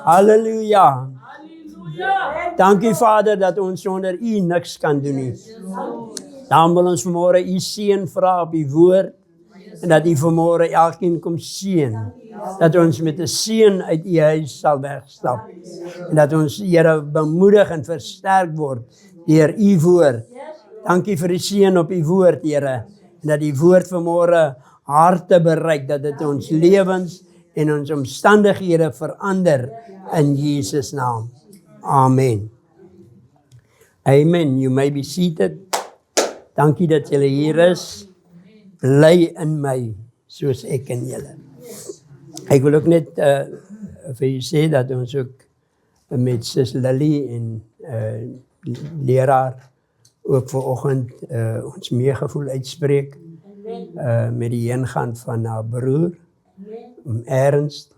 Halleluja. Dankie Vader dat ons sonder U niks kan doen nie. Daarom wil ons vanmôre U seën vra op U woord en dat U vanmôre elkeen kom seën. Dat ons met 'n seën uit U huis sal wegstap. En dat ons Here bemoedig en versterk word deur U woord. Dankie vir die seën op U woord, Here. En dat die woord vanmôre harte bereik, dat dit ons lewens en ons omstandighede verander in Jesus naam. Amen. Amen. You may be seated. Dankie dat julle hier is. Bly in my, soos ek in julle. Ek wil ook net vir julle sê dat ons ook met Sis Lily en leraar ook vanoggend ons meegevoel uitspreek met die heengaan van haar broer, Ernst.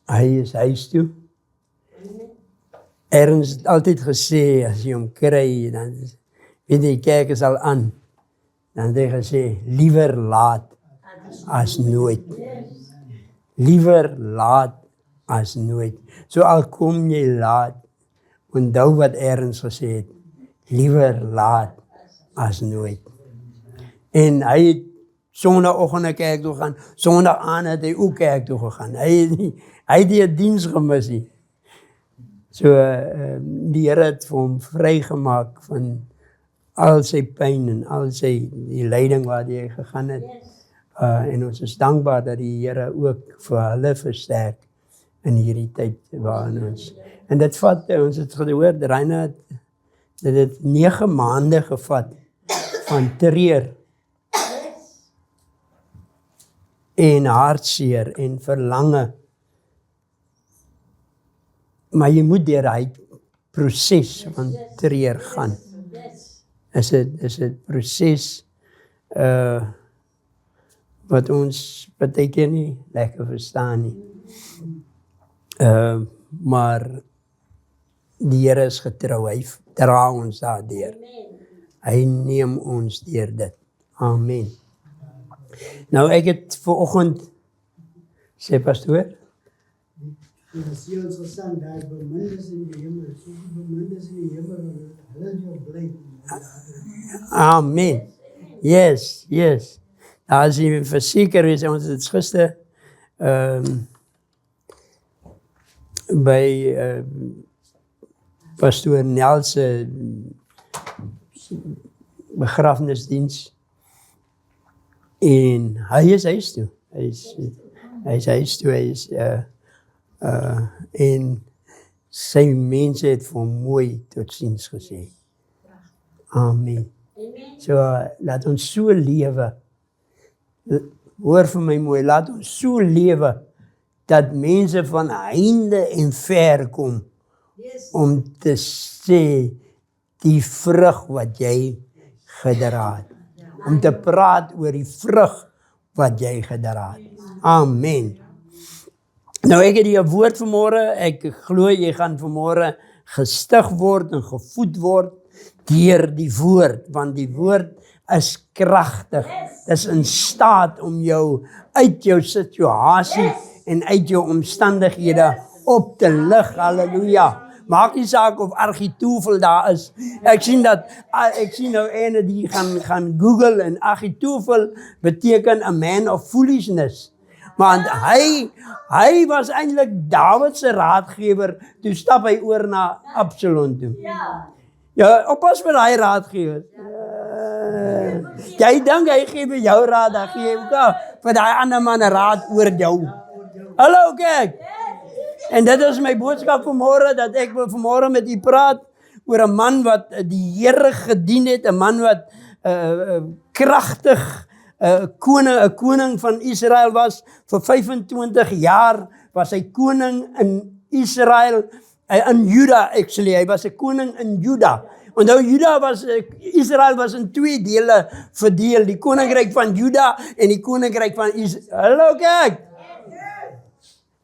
Hy is huis toe. Ernst het altyd gesê, as jy hom kry, dan weet die kerk is al aan. Dan het hy gesê, liewer laat as nooit. Liewer laat as nooit. So al kom jy laat, onthou wat Ernst gesê het, liewer laat as nooit. En hy het sondagoggend na kerk toe gegaan, sondag aan het hy ook kerk toe gegaan. Hy het die diens gemis nie. So die Here het vir hom vrygemaak van al sy pyn en al sy die lyding waar hy gegaan het. En ons is dankbaar dat die Here ook vir hulle versterk in hierdie tyd waarin ons. En dit vat, ons het gehoor, Reina dat dit 9 maande gevat van treur en hartseer en verlange. Maar jy moet deur hy proses van treur gaan. Is dit proses wat ons baie keer nie lekker verstaan nie. Maar die Here is getrou, hy dra ons daardeur. Hy neem ons deur dit. Amen. Nou ek het vanoggend sê pastoor, Die seels gesang, daar bemindes in die hemel, so bemindes in die hemel, hulle jou bly. Amen. Yes. Daar is jy verseker wees, ons het gister by pastoor Nel se begrafnisdiens en hy is huis toe. Hy is huis toe, en sy mense het vir hom mooi totsiens gesê. Amen. So laat ons so lewe. Hoor vir my mooi, laat ons so lewe dat mense van heinde en ver kom om te sê die vrug wat jy gedra het. Om te praat oor die vrug wat jy gedra het. Amen. Nou ek het die woord vanmôre, ek glo jy gaan vanmôre gestig word en gevoed word deur die woord, want die woord is kragtig. Is in staat om jou uit jou situasie en uit jou omstandighede op te lig. Halleluja. Maak nie saak of Agitofel daar is. Ek sien nou ene die gaan Google en Agitofel beteken a man of foolishness. Want hy was eintlik Dawid se raadgewer, toe stap hy oor na Absalom toe. Ja, oppas met daai raadgewer. Jy dink hy gee vir jou raad, dan gee hy ook vir daai ander man 'n raad oor jou. Hallo kerk. En dit is my boodskap vanmôre, dat ek wil vanmôre met u praat oor 'n man wat die Here gedien het, 'n man wat kragtig 'n koning van Israel was. Vir 25 jaar was hy koning in Israel, in Juda actually. Hy was 'n koning in Juda. Onthou, Israel was in 2 dele verdeel. Die koninkryk van Juda en die koninkryk van Israel. Hallo kyk!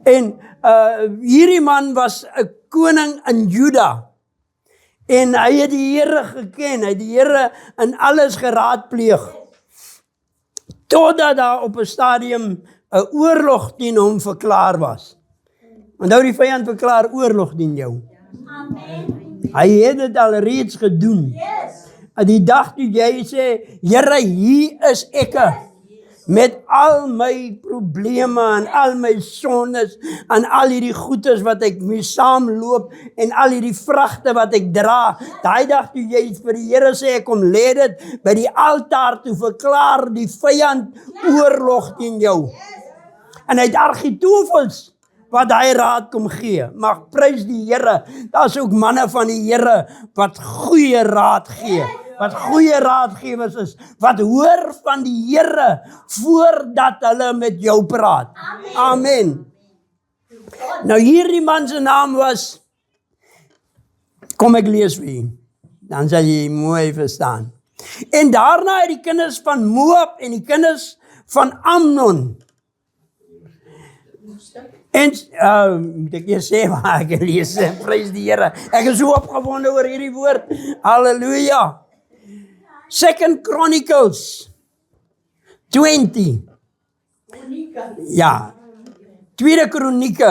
En hierdie man was 'n koning in Juda. En hy het die Here geken, hy het die Here in alles geraadpleeg. Totdat daar op 'n stadium 'n oorlog teen hom verklaar was. Onthou die vyand verklaar oorlog teen jou. Hy het dit al reeds gedoen. En die dag toe jy sê, Here, hier is ek, met al my probleme en al my sondes en al hierdie goedes wat ek mee saamloop en al hierdie vragte wat ek dra. Daai dag toe jy vir die Here sê, ek kom lê dit by die altaar toe, verklaar die vyand oorlog teen jou. En hy het Argitofels wat hy raad kom gee. Mag prys die Here. Daar's ook manne van die Here wat goeie raad gee. Wat goeie raadgewers is, wat hoor van die Here voordat hulle met jou praat. Amen. Nou hierdie man se naam was, kom ek lees vir u, dan sal jy mooi verstaan. En daarna het die kinders van Moab en die kinders van Amnon. En, moet ek eers sê waar ek lees, prys die Here. Ek is so opgewonde oor hierdie woord. Halleluja. 2 Chronicles 20. Ja, 2 Kronieke,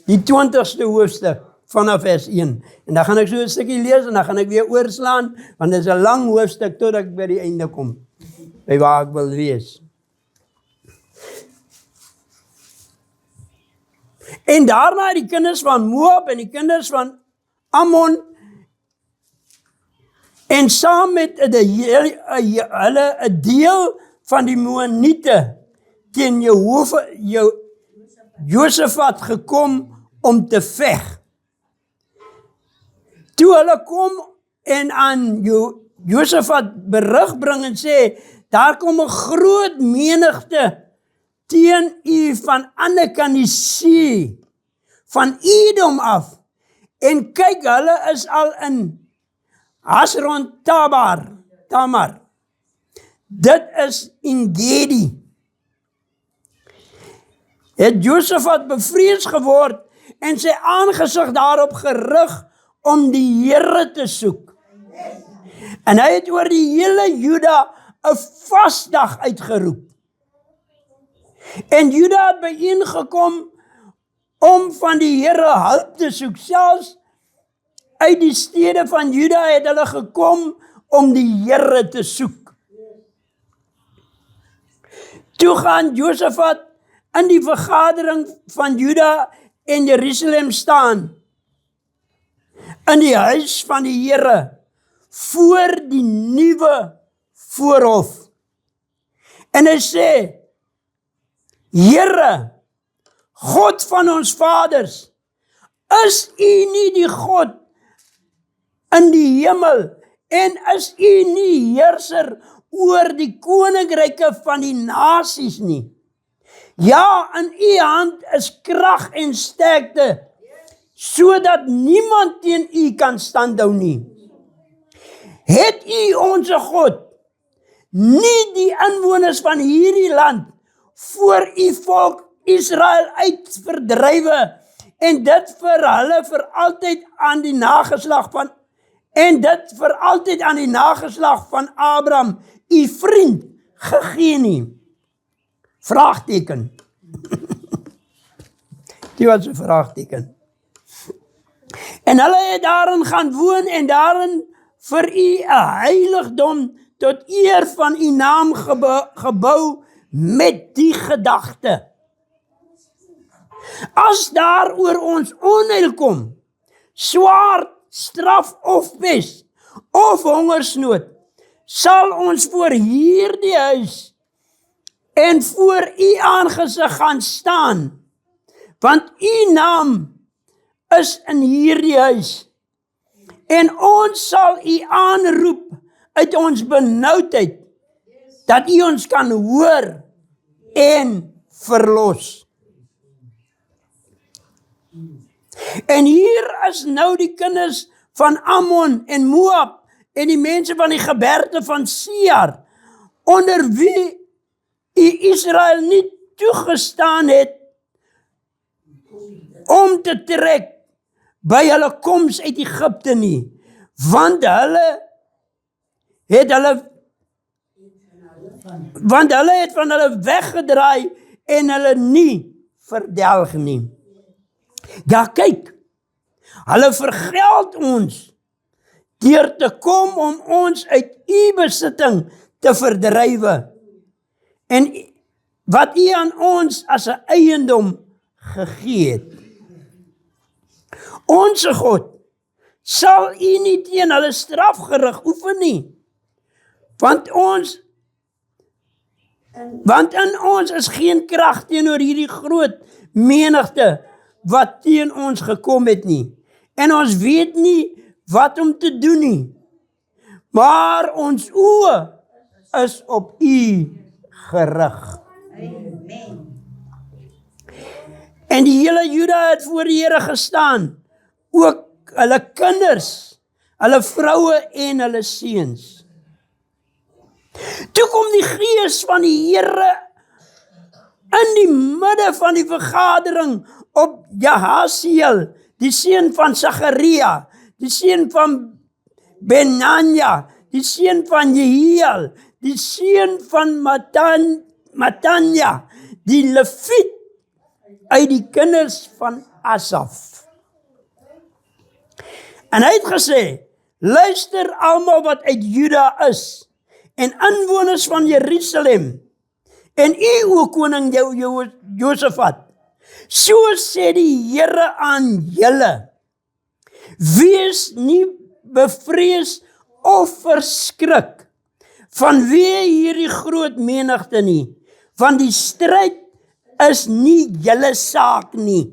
die 20ste hoofstuk vanaf vers 1. En dan gaan ek so 'n stukkie lees en dan gaan ek weer oorslaan, want dit is 'n lang hoofstuk tot ek by die einde kom, by waar ek wil wees. En daarna die kinders van Moab en die kinders van Ammon en saam met hulle 'n deel van die Moaniete teen Josafat gekom om te veg. Toe hulle kom en aan Josafat berig bring en sê, daar kom 'n groot menigte teen u van ander kant die see, van Edom af, en kyk, hulle is al in Hasron Tamar. Dit is in Gedi. Het Josafat bevrees geword en sy aangesig daarop gerig om die Here te soek. En hy het oor die hele Juda 'n vasdag uitgeroep. En Juda het byeengekom om van die Here hulp te soek. Selfs uit die stede van Juda het hulle gekom om die Here te soek. Toe gaan Josafat in die vergadering van Juda en Jerusalem staan, in die huis van die Here, voor die nuwe voorhof. En hy sê, Here, God van ons vaders, is u nie die God in die hemel, en is u nie heerser oor die koninkryke van die nasies nie? Ja, in u hand is krag en sterkte, sodat niemand teen u kan standhou nie. Het u onze God nie die inwoners van hierdie land voor u volk Israel uitverdrywe en dit vir hulle vir altyd aan die nageslag van Abraham, u vriend, gegee nie? Vraagteken. Die was 'n vraagteken. En hulle het daarin gaan woon en daarin vir u 'n heiligdom tot eer van u naam gebou met die gedagte. As daar oor ons onheil kom, swaard, straf of pes, of hongersnood, sal ons voor hierdie huis en voor u aangesig gaan staan, want u naam is in hierdie huis, en ons sal u aanroep uit ons benoudheid, dat u ons kan hoor en verlos. En hier is nou die kinders van Ammon en Moab en die mense van die geberte van Seir, onder wie u Israel nie toegestaan het om te trek by hulle koms uit Egipte nie, want hulle het van hulle weggedraai en hulle nie verdelg nie. Ja, kyk, hulle vergeld ons deur te kom om ons uit u besitting te verdrywe en wat u aan ons as 'n eiendom gegee het. Onse God sal u nie teen hulle strafgerig oefen nie, want in ons is geen krag teenoor hierdie groot menigte wat teen ons gekom het nie. En ons weet nie wat om te doen nie. Maar ons oë is op u gerig. Amen. En die hele Juda het voor die Here gestaan, ook hulle kinders, hulle vroue en hulle seuns. Toe kom die Gees van die Here in die midde van die vergadering op Jahasiel, die seun van Sagaria, die seun van Benanja, die seun van Jehiel, die seun van Matanja, die Leviet uit die kinders van Asaf. En hy het gesê, luister almal wat uit Juda is, en inwoners van Jerusalem, en u o koning Josafat, so sê die Here aan julle, wees nie bevrees of verskrik vanweë hierdie groot menigte nie, want die stryd is nie julle saak nie,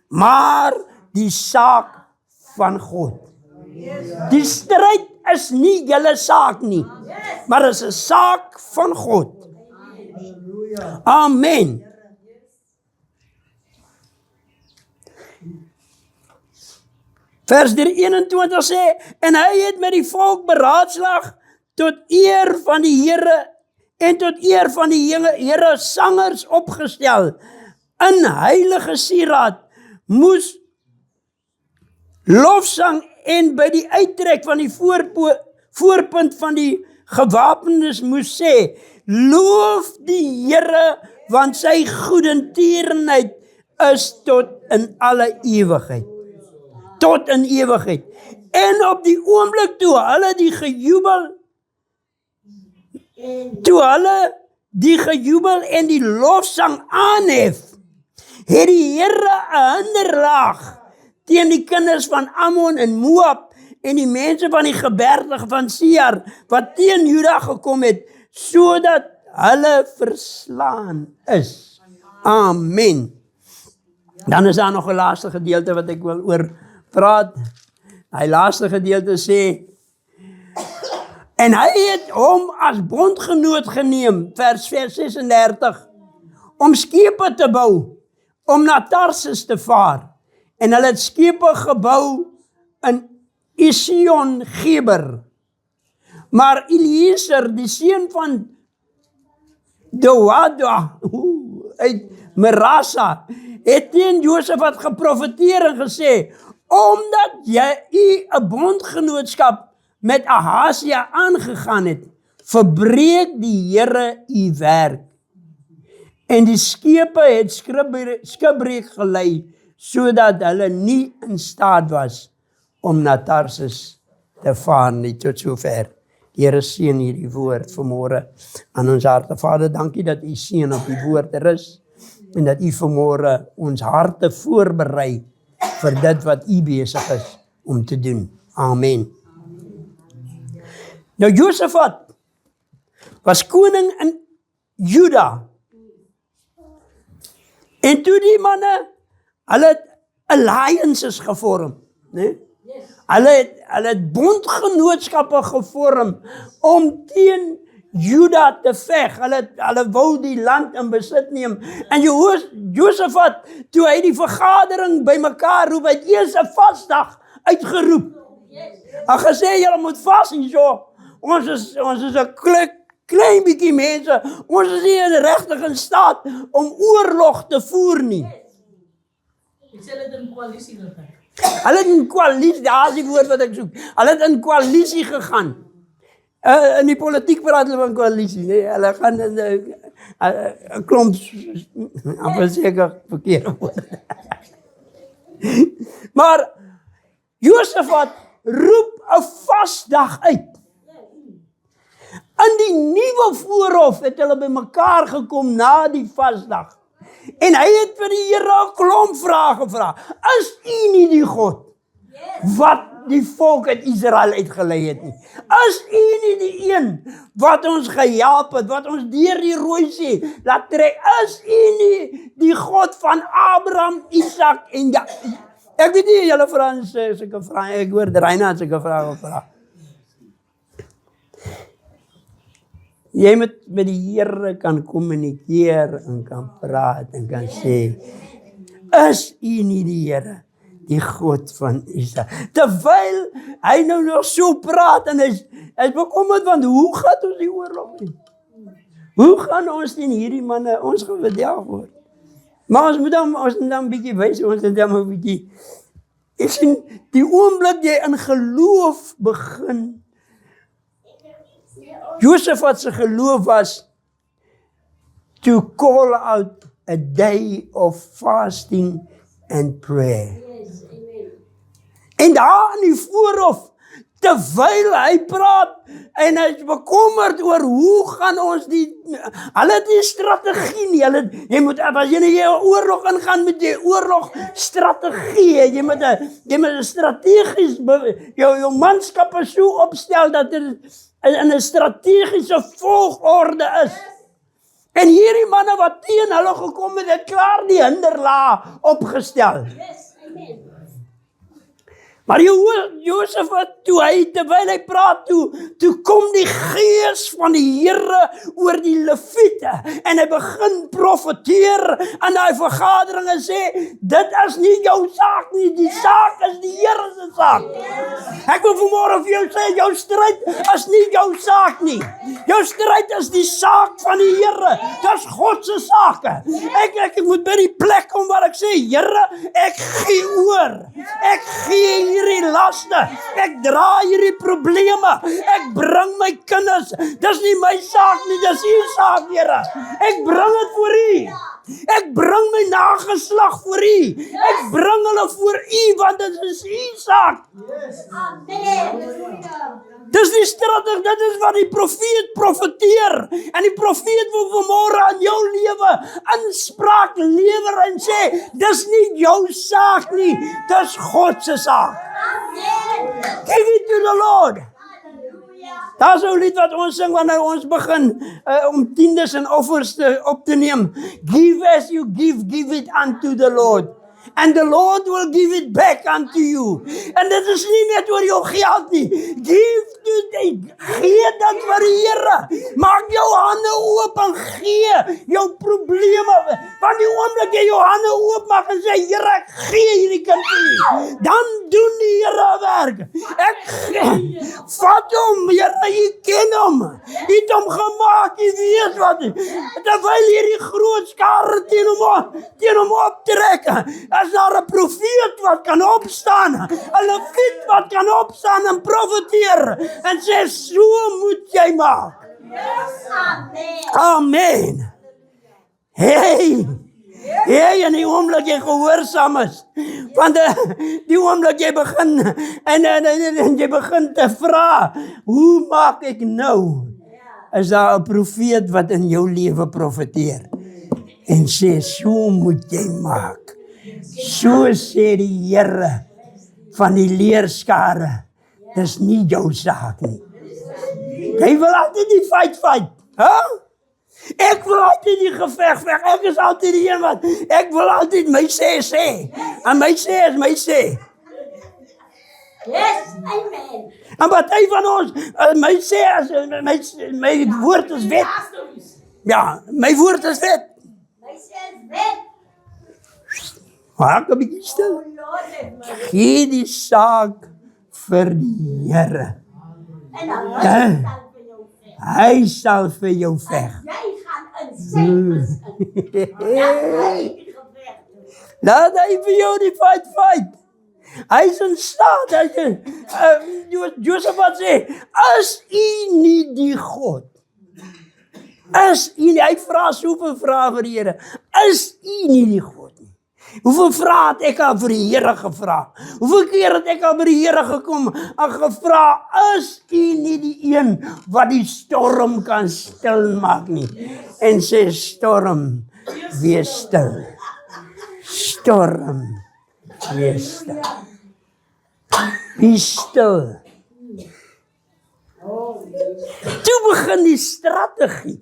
maar die saak van God. Die stryd is nie julle saak nie, maar is 'n saak van God. Amen. Vers 21 sê, en hy het met die volk beraadslaag tot eer van die Here en tot eer van die Here sangers opgestel. In heilige sieraad moes lofsang en by die uittrek van die voorpunt van die gewapendes moes sê, loof die Here, want sy goedertierenheid is tot in alle ewigheid. Tot in ewigheid. En op die oomblik toe hulle die gejubel en die lofsang aanhef, het die Here 'n hinderlaag teen die kinders van Ammon en Moab en die mense van die gebergte van Seir wat teen Juda gekom het, sodat hulle verslaan is. Amen. Dan is daar nog 'n laaste gedeelte wat ek wil oor praat. Hy laaste gedeelte sê, en hy het hom as bondgenoot geneem, vers 36, om skepe te bou, om na Tarsus te vaar. En hulle het skepe gebou in Esion Geber. Maar Eliezer, die seun van Doada, uit Merasa, het teen Josafat geprofeteer en gesê, omdat u 'n bondgenootskap met Ahasia aangegaan het, verbreek die Here u werk. En die skepe het skipbreek gelei, sodat hulle nie in staat was om na Tarsus te vaar nie. Tot sover. Die Here seën hierdie woord vanmôre aan ons harte. Vader, dankie dat u seën op die woord rus en dat u vanmôre ons harte voorberei vir dit wat u besig is om te doen. Amen. Nou Josafat was koning in Juda. En toe die manne, hulle het alliances gevorm, né? Hulle het bondgenootskappe gevorm om teen Juda te veg. Hulle wou die land in besit neem. En Josafat, toe hy die vergadering bymekaar roep, het eers 'n vasdag uitgeroep. Hy gesê, julle moet vas en so. Ons is 'n klein bietjie mense. Ons is nie regtig in staat om oorlog te voer nie. Ek sê dit in koalisie gegaan. Hulle het in koalisie, daar is die woord wat ek soek. Hulle het in koalisie gegaan. In die politiek praat hulle van koalisie, nee. Hulle gaan 'n klomp, amper seker verkeerde woord. Maar Josafat roep 'n vasdag uit. In die nuwe voorhof het hulle bymekaar gekom na die vasdag. En hy het vir die Here 'n klomp vrae gevra. Is U nie die God wat die volk uit Israel uitgelei het nie? Is U nie die een wat ons gehelp het, wat ons deur die Rooi See laat trek? Is U nie die God van Abraham, Isak en Jakob? Ek weet nie, julle vra sulke vrae, ek hoor Reinhard sulke vrae vra. Jy moet met die Here kan kommunikeer en kan praat en kan sê, is U nie die Here, die God van Israel? Terwyl hy nou nog so praat en hy's bekommerd, want hoe gaan ons die oorlog doen? Hoe gaan ons teen hierdie manne, ons gaan verdelg word? Maar ons moet dan 'n bietjie wys, ons het dan 'n bietjie, ek sien, die oomblik jy in geloof begin, Josafat se geloof was to call out a day of fasting and prayer. En daar in die voorhof, terwyl hy praat en hy is bekommerd oor hoe gaan ons hulle het nie strategie nie, jy moet, as jy 'n oorlog ingaan met jy oorlogstrategie, jy moet 'n strategies, jou manskappe so opstel dat er in 'n strategiese volgorde is. En hierdie manne wat teen hulle gekom het klaar die hinderlaag opgestel. Maar Josafat, terwyl hy praat, toe kom die gees van die Here oor die Lewiete en hy begin profeteer aan daai vergadering en sê, dit is nie jou saak nie, die saak is die Here se saak. Ek wil vanmôre vir jou sê, jou stryd is nie jou saak nie. Jou stryd is die saak van die Here. Dis God se sake. Ek moet by die plek kom waar ek sê, Here, ek gee oor. Ek gee hierdie laste, ek dra hierdie probleme, ek bring my kinders, dis nie my saak nie, dis U saak, Here. Ek bring dit voor U. Ek bring my nageslag voor U. Ek bring hulle voor U, want dit is U saak. Dis die strategie, dit is wat die profeet profeteer. En die profeet wil vanmôre aan jou lewe inspraak lewer en sê, dis nie jou saak nie, dis God se saak. Give it to the Lord. Daar is 'n lied wat ons sing wanneer ons begin om tiendes en offers op te neem. Give as you give it unto the Lord. And the Lord will give it back unto you. En dit is nie net oor jou geld nie. Gee dit vir die Here. Maak jou hande oop en gee jou probleme. Want die oomblik jy jou hande oop maak en sê, Here, ek gee hierdie kind vir U, dan doen die Here werk. Vat hom, Here, U ken hom. U het hom gemaak, U weet wat. Terwyl hierdie groot skare teen hom optrek, as daar 'n profeet wat kan opstaan, 'n leviet wat kan opstaan en profeteer en sê, so moet jy maak. Amen. Hey, en die oomblik jy gehoorsaam is, want die oomblik jy begin en jy begin te vra, hoe maak ek nou? Is daar 'n profeet wat in jou lewe profeteer en sê, so moet jy maak. So sê die Here van die leerskare, dis nie jou saak nie. Jy wil altyd die fight, Ek wil altyd die geveg, ek is altyd die een wat, ek wil altyd my sê, en my sê is my sê. Yes, amen. En party van ons, my sê is, my woord is wet. Ja, my woord is wet. My sê is wet. Maak 'n bietjie stil. Gee die saak vir die Here. En dan Hy sal vir jou veg. jy gaan in sy in. Laat hy vir jou die fight. Hy is in staat. Josafat sê, is U nie die God? Is U nie, hy vra soveel vrae vir die Here, is U nie die God nie? Hoeveel vrae het ek al vir die Here gevra? Hoeveel keer het ek al by die Here gekom en gevra, is U nie die een wat die storm kan stil maak nie? En sê storm, wees stil. Storm, wees stil. Wees stil. Toe begin die strategie.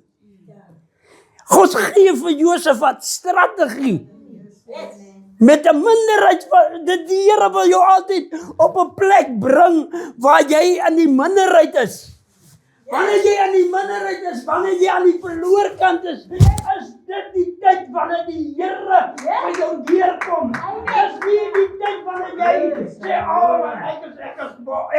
God gee vir Josef wat strategie. Met 'n minderheid, die Here wil jou altyd op 'n plek bring waar jy in die minderheid is. Wanneer jy aan die minderheid is, wanneer jy aan die verloor kant is dit die tyd wanneer die Here by jou deurkom. Dis nie die tyd wanneer jy sê,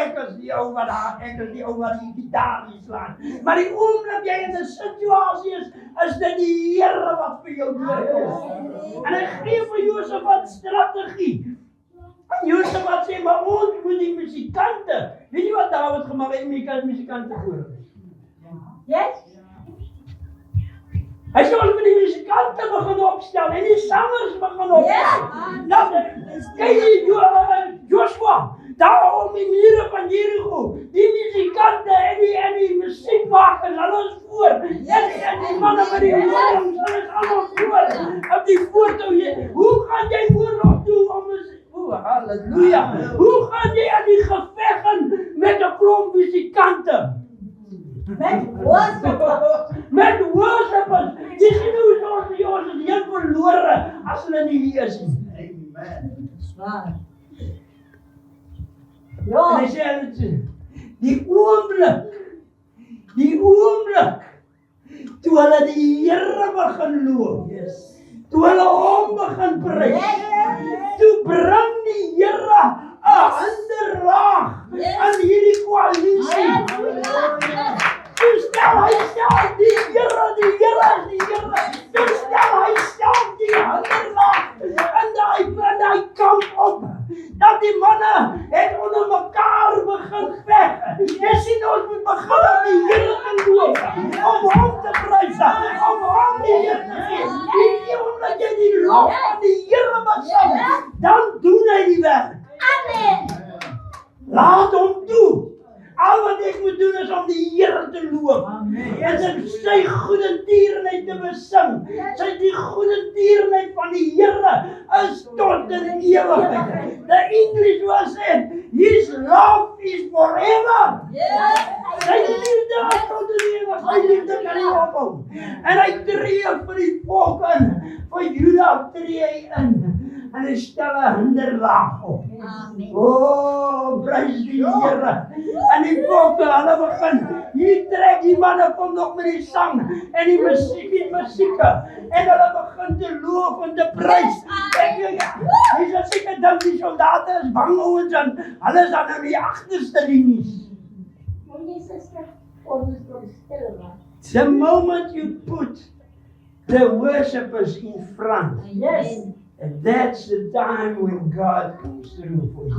ek is die ou wat die gitaar slaan. Maar die oomblik jy in 'n situasie is dit die Here wat vir jou deurkom. En hy gee vir Josef wat strategie. En Josef wat sê, maar ons moet die musikante. Weet jy wat Dawid gemaak het met musikante voor? Yes? Hy sê ons moet die musikante begin opstel en die sangers begin opstel. Nou, kyk jy Joshua, daar om die mure van Jericho, die musikante en die musiekmakers, hulle is voor. En die manne met die hoorns, hulle is allemaal voor. Op die foto, hoe gaan jy oorlog doen om halleluja. Hoe gaan jy aan die geveg met 'n klomp musikante? Met worship. Met worshipers. Die genoeg is ons heel verlore as hulle nie hier is nie. Amen. Zwaar. En hy sê, die oomblik, toe hulle die Here begin loof, toe hulle hom begin prys, toe bring die Here 'n hinderlaag aan hierdie koalisie. Toe stel hy self die Here is die Here. Toe stel hy self die hinderlaag in die kamp op. Dat die manne het onder mekaar begin veg. Jy sien ons moet begin om die Here te loof, om hom te prys, om hom die Here te gee. Die omdat jy die lof van die Here besing, dan doen hy die werk. Amen. Laat hom toe. Al wat ek moet doen is om die Here te loof. En sy goedertierenheid te besing. Die goedertierenheid van die Here is tot in ewigheid. The English was said, His love is forever. Sy liefde is tot in ewigheid. Sy liefde kan nie ophou. En hy tree vir die volk in. Vir Juda tree hy in. En hy stel 'n hinderlaag op. Amen. Oh, prys die Here. En die volke, hulle begin. Hier trek die manne kom nog met die sang en die musieke. En hulle begin te loof en te prys. Jy sal seker dink die soldate is bang ouens en hulle is dan in die agterste linies. The moment you put the worshippers in front, Yes. and that's the time when God comes through for you.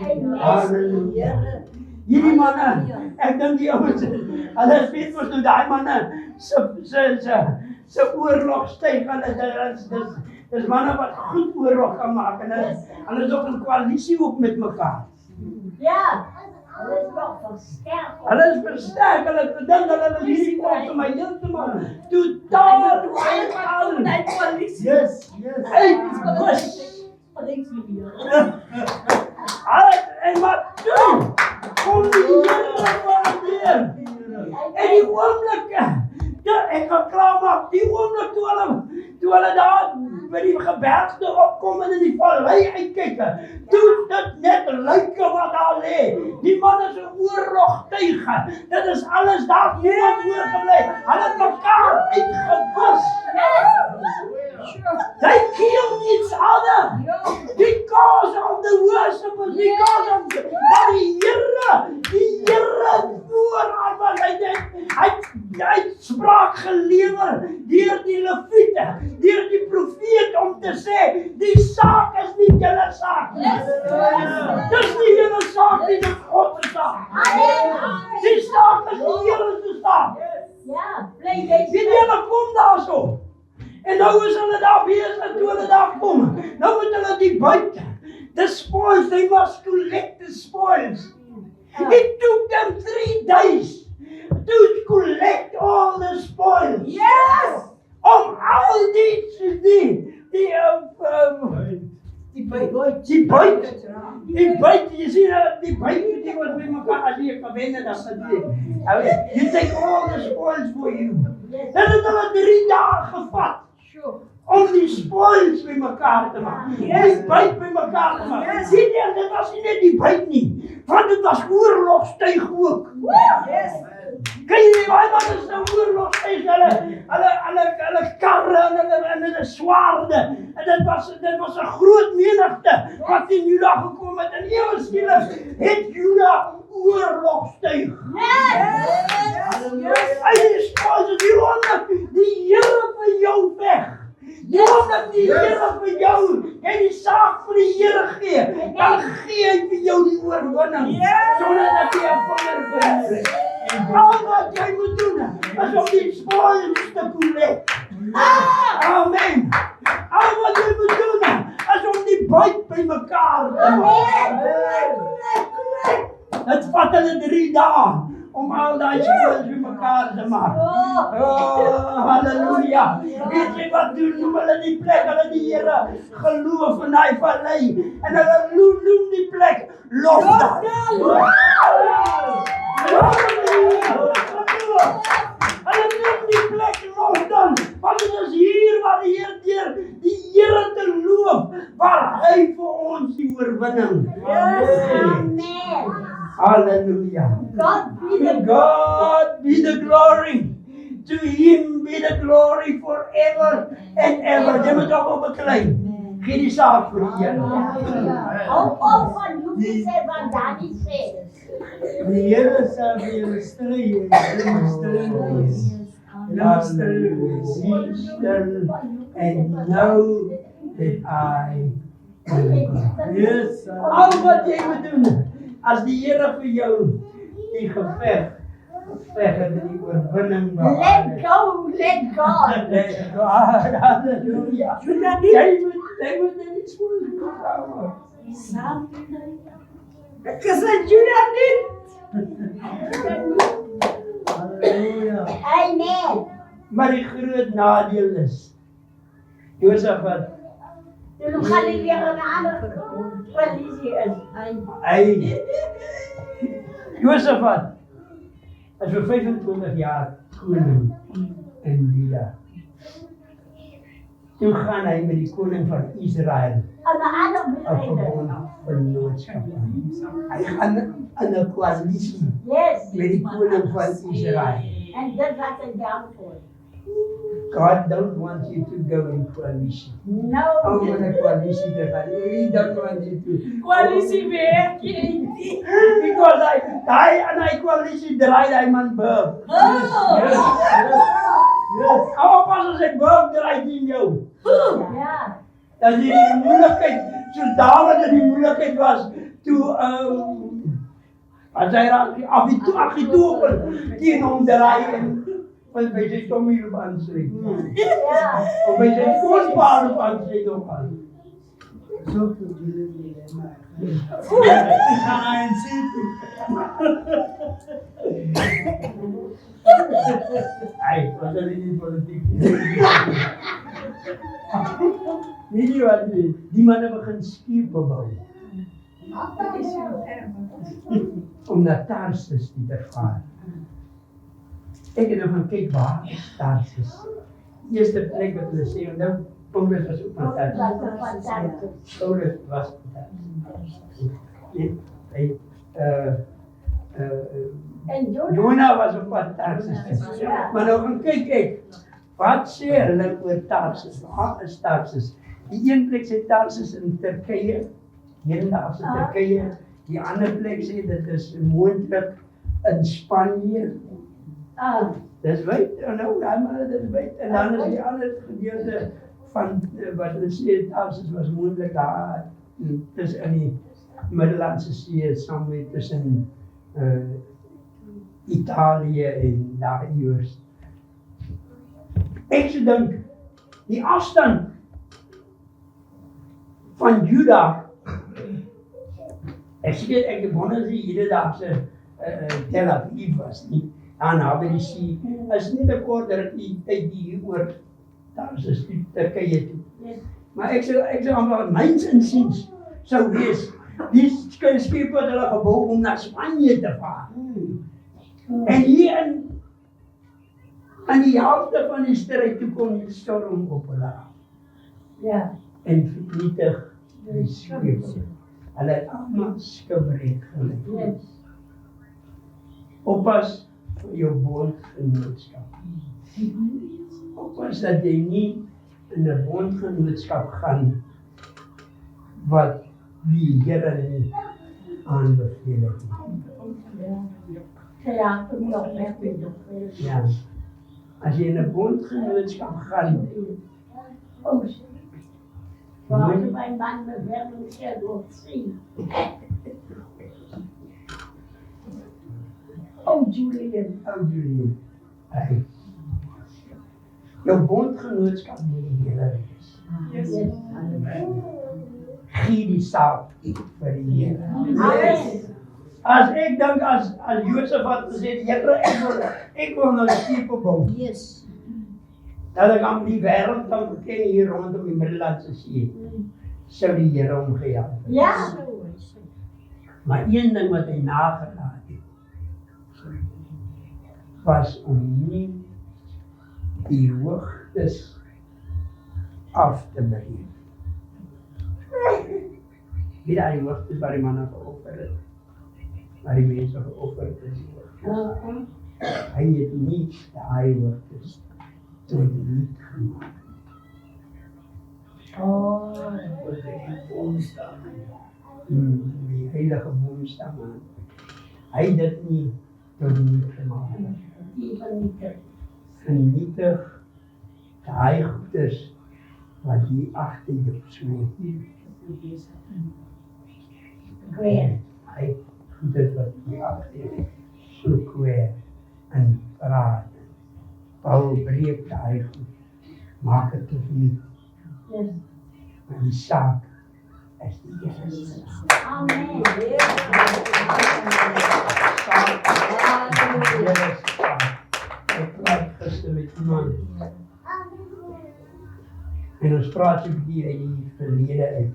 Amen. Hallelujah. Hierdie manne, ek dink die ouens, hulle weet mos nou daai manne se oorlogstyg, dis manne wat goed oorlog kan maak en hulle is ook in koalisie ook met mekaar. Ja. Hulle is nog versterk. Hulle is versterk, hulle bedink hulle hierdie kom vir my heeltemal totaal al Hy koalisie. Yes. en wat doen? Kom die Here waardeer. En die oomblik, ek gaan klaar maak, die oomblik toe hulle daar by die gebergte opkom en in die vallei uitkyk, toe dit net lyk wat daar lê. Die man is 'n oorlogtuig. Dit is alles daar niemand oorgebly. Hulle het mekaar uitgewis. They killed each other because of the worshipers, because of that die Here vooraan was. Hy het spraak gelewer deur die Lewiete, deur die profeet om te sê, die saak is nie julle saak. Dis nie julle saak nie, dis God se saak. Die saak is die Here se saak. Ja, bly Weet jy, hulle kom daarso. En nou is hulle daar besig toe hulle daar kom. Nou moet hulle die buite. The spoils, they must collect the spoils. It took them 3 days to collect all the spoils. Yes! Om al die buit, jy sien, die buit die wat by mekaar as jy gewende dat you take all the spoils for you. Dat het hulle 3 dae gevat om die spoils by mekaar te maak. Die buit by mekaar te maak. Sien jy, dit was nie net die buit nie, want dit was oorlogstuig ook. Kan jy nie, wat is nou oorlogstuig? Hulle karre en hulle swaarde. En dit was 'n groot menigte wat in Juda gekom het. En ewe skielik het Juda oorlogstuig. Hy is spoils, die wonder, die Here vir jou weg. Die wonder die Here vir jou, en die saak vir die Here gee, dan gee hy vir jou die oorwinning, sonder dat jy 'n vinger verlies. Al wat jy moet doen, is om die spoils te collect. Amen. Al wat jy moet doen, is om die buit by mekaar te maak. Het vat hulle 3 dae om al die spoils by mekaar te maak. Oh, halleluja. Weet jy wat doen hulle die plek? Hulle die Here geloof in die vallei. En hulle noem die plek Lofdal. Hulle noem die plek Lofdal. Want het is hier waar die Heer deur die Here te loof, waar hy vir ons die oorwinning. Amen. Hallelujah. God be the God be the glory. To him be the glory forever and ever. Jy moet ook beklei. Gee die saak vir die Here. Ook van jullie sê wat Danny sê. Die Here sal vir julle stry en julle stry wees. Julle stry wees. Be still and know that I am God. Yes, Al wat jy moet doen, as die Here vir jou die geveg en die oorwinning Let go, let God. Let God, hallelujah. Jy moet net so doen. Kasi Judah niet. Halleluja. Amen. Maar die groot nadeel is, Josafat, Toen gaan die weer een andere politie in. hy, Josafat, is vir 25 jaar koning in Juda. Toe gaan hy met die koning van Israel Aan de andere op bedrijven. verbondsvennootskap aan. Hy gaan in 'n koalisie Yes. met die koning van Israel. En dat was een downfall. God don't want you to go in coalition. No. Om in 'n koalisie te gaan. He don't want you to. Coalitie werk je niet. Because hy koalisie draai hy man burg. Hou op as hy burg draai teen jou. Ja. Dat die moeilikheid, so Dawid in die moeilikheid was, toe as hy Agitofel teen hom draai en by sy Tommy op aansluit. Ja. Of by sy kostbaar op aansluit ook al. So vir julle dilemma. Gaan en sê toe. Hy, was hulle nie politiek. Weet jy wat, die manne begin skepe bou. Om na Tarsus te vaar. Ek het nou gaan kyk waar is Tarsus. Die eerste plek wat hulle sê, en nou Paulus was ook in Tarsus. Paulus was in Tarsus. Hy, En Jonah was op pad Tarsus. Maar nou gaan kyk ek, wat sê hulle oor Tarsus? Waar is Tarsus? Die een plek sê Tarsus in Turkye, hedendaagse Turkye. Die ander plek sê dit is moontlik in Spanje. Dis wyd, nou, dit is wyd. En dan is die ander gedeelte van wat hulle sê Tarsus was moontlik daar tussen in die Middellandse See, somewhere tussen Italië en daar iewers. Ek so dink, die afstand van Juda. Ek wonder as die hedendaagse Tel Aviv was nie, aan naby die see, is nie 'n kort rukkie tyd hieroor, daar is die Turkye toe. Maar ek sou amper myns insiens sou wees, die skip wat hulle gebou om na Spanje te vaar. En hier aan die helfte van die stryd toe kom die storm op hulle af. Ja. En vernietig die skip. Hulle het allemaal skipbreuk gelei. Oppas vir jou bondgenootskap. Oppas dat jy nie in 'n bondgenootskap gaan wat die Here nie aanbeveel het nie. Ja, ik moet nog weg. Ja. As jy in 'n bondgenootskap gaan, Waar mijn man me verder door zien. Oh, Julian. Julian, jou bondgenootskap met die Here is. Yes. Gee die saak vir die Here. Amen. As ek dink as Josef had gesê, Here, ek wil nou 'n skip bou. Yes. Dat ek aan die wêreld kan beken hier rondom die Middellandse See, sou die Here hom gehelp het. Ja. Maar een ding wat hy nagelaat het, was om nie die hoogtes af te breek. Wie daai hoogtes waar die manne geoffer het, waar die mense geoffer het is. Hy het nie daai hoogtes tot niet gemaakt. Die heilige boomstam aan. Hy het dit nie tot niet gemaakt. Vernietig daai goeders wat hier agter jou so. Hy goeders wat hier agter so kweer en praat. Paul breek daai goed, maak het tot niet. Maar die saak is die Here se saak. Amen. Ek praat gister met iemand. En ons praat so 'n bietjie uit die verlede uit.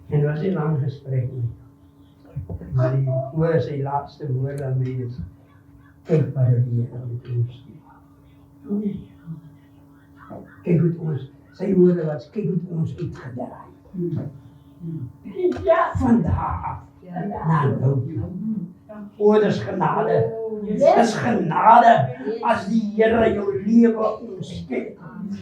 En dit was 'n lang gesprek nie. Maar die oor sy laaste woorde aan my is, kyk wat die Here met ons doen. Kyk hoe ons, sy woorde was, kyk hoe ons uitgedraai. Ja. Van daar af, na nou toe. O, dis genade. Dis genade as die Here jou lewe omskep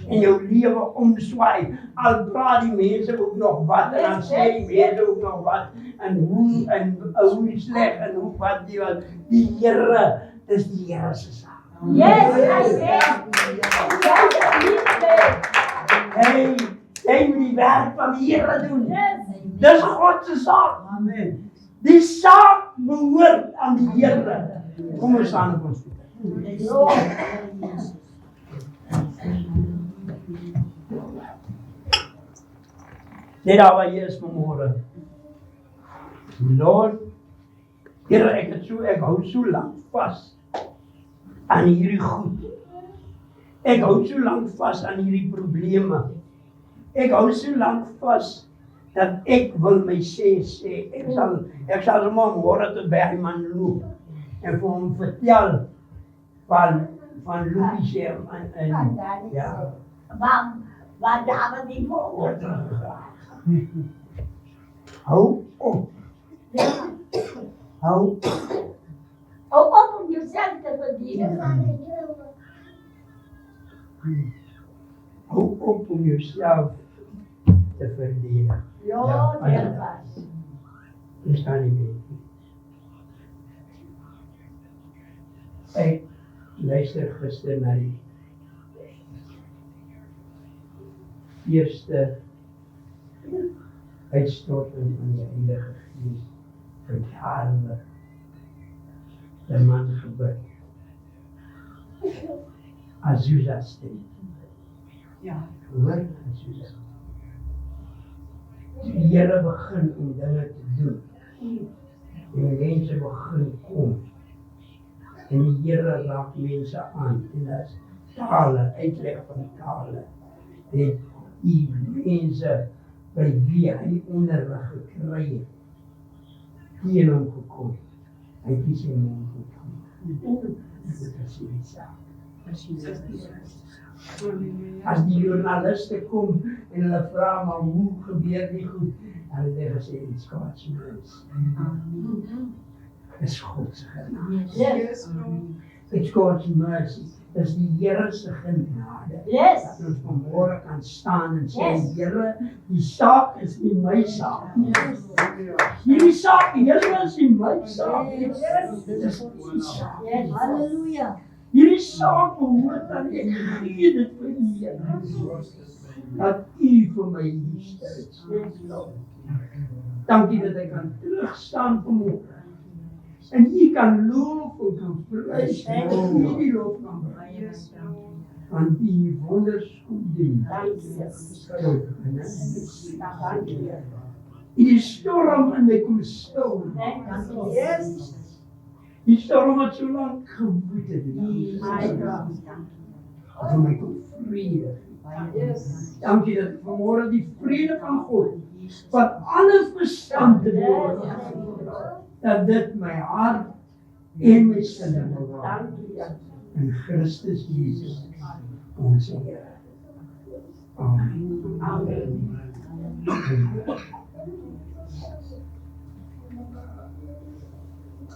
en jou lewe omswaai. Al praat die mense ook nog wat en dan sê die mense ook nog wat en hoe sleg en hoe wat die wat. Die Here, dis die Here se saak. Yes, Hy moet die werk van die Here doen. Yes. Dis God se saak. Amen. Die saak behoort aan die Here. Kom ons staan op ons voete. Net daar waar jy is vanmôre. Lord, Here, ek hou so lank vas aan hierdie goed. Ek hou so lank vas aan hierdie probleme. Ek hou so lank vas dat ek wil my sê, ek sal sommer môre tot by die man loop en vir hom vertel van Louis en ja. Waar daar die voor. Hou op. Hou Hou op om jezelf te verdienen. Hou op om jouself te verdedigen. Ja, dat was. Je staat niet mee. Ek luister gister na die eerste uitstorting van die Heilige Gees verjaarlik. De man gebid. Azusa stem. Ja. Hoor, Azusa. Die Here begin om dinge te doen. En mense begin kom. En die Here raak mense aan. En dat is tale, uitleg van tale. En die mense by wie hy onderrig gekry het, teen hom gekom. Hy het nie sy mond gekom. Dit is die saak. As die journaliste kom en hulle vra maar hoe gebeur die goed, dan het hy gesê it's God's mercy. Dis God se genade. Yes. It's God's mercy. Dis die Here se genade. Yes. Dat ons vanmôre kan staan en sê, Yes. Here, die saak is nie my saak nie. Hierdie saak, Here, is nie my saak nie. Dis die saak. Yes. Hallelujah. Hierdie saak behoort aan ek gee dit vir U, Here. Dat U vir my hier staan. Dankie dat ek kan terugstaan vanmôre. En U kan loof en kan prys en U die lof kan bring. Want U wonders kom doen. Die storm in my kom stil. Yes. Die storm wat so lank gewoed het. Vir my kom vrede. Dankie dat ek vanmôre die vrede van God, wat alles verstand te word, dat dit my hart en my sinne bewaar. In Christus Jesus, ons Here. Amen. Amen.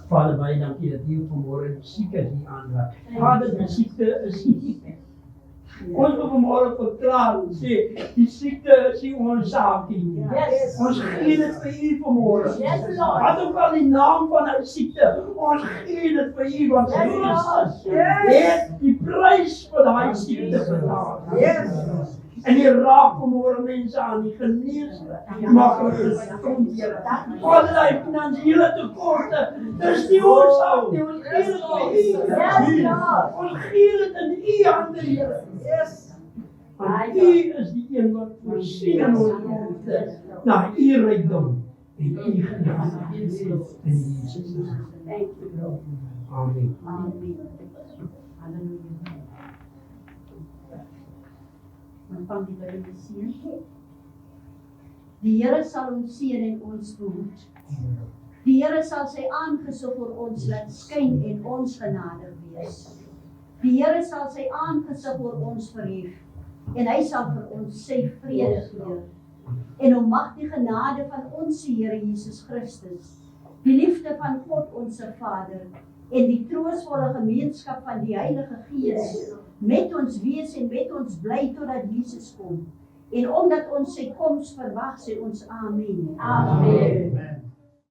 Vader, baie dankie dat U vanmôre die siekes hier aanraak. Vader, die siekte is nie. Ons wil vanmôre verklaar en sê, die siekte is nie ons saak nie. Yes. Ons gee dit vir U vanmôre. Yes, Lord. Wat ook al die naam van die siekte, ons gee dit vir U, want Yes, Christus Lord. het die prys vir daai siekte betaal. Yes. En U raak vanmôre mense aan, die genees hulle, maak hulle gesond, Here. Vader, daai finansiële tekorte, dis nie ons saak nie, ons gee dit vir U. Yes, Lord. Ons gee dit in U hande, Here. Yes. Want U is die een wat voorsien in ons behoefte, na U rykdom en U genade. In Jesus naam. Thank you, Lord. Amen. Amen. Hallelujah. Ontvang die Here die seën. Die Here sal ons seën en ons behoed. Die Here sal sy aangesig oor ons laat skyn en ons genadig wees. Die Here sal sy aangesig oor ons verhef en hy sal vir ons sy vrede gee. En om mag die genade van ons Here Jesus Christus, die liefde van God ons Vader en die troostvolle gemeenskap van die Heilige Gees met ons wees en met ons bly totdat Jesus kom. En omdat ons sy koms verwag, sê ons amen. Amen.